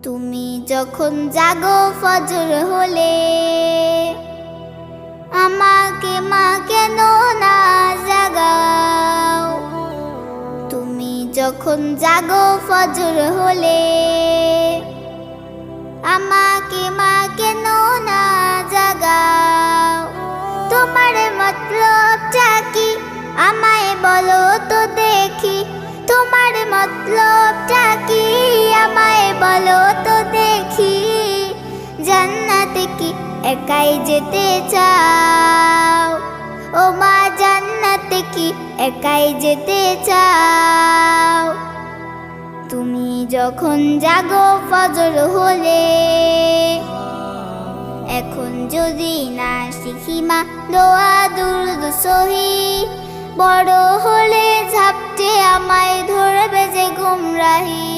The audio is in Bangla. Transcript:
তুমি যখন জাগো ফজর হলে, আমাকে মা কেন না জাগাও? তুমি যখন জাগো ফজর হলে, আমাকে মা কেন না জাগাও? তোমার মতলবটা কি আমায় বলো তো দেখি, তোমার মতলবটা কি আমায় বলো তো দেখি। জান্নাতে কি একাই যেতে চাও? ও মা জান্নাতে কি একাই যেতে চাও? তুমি যখন জাগো ফজর হলে, এখন যদি না শিখি মা দোয়া দুরুদ সহি, বড় হলে ঝাপটে আমায় ধরবে যে গুমরাহি।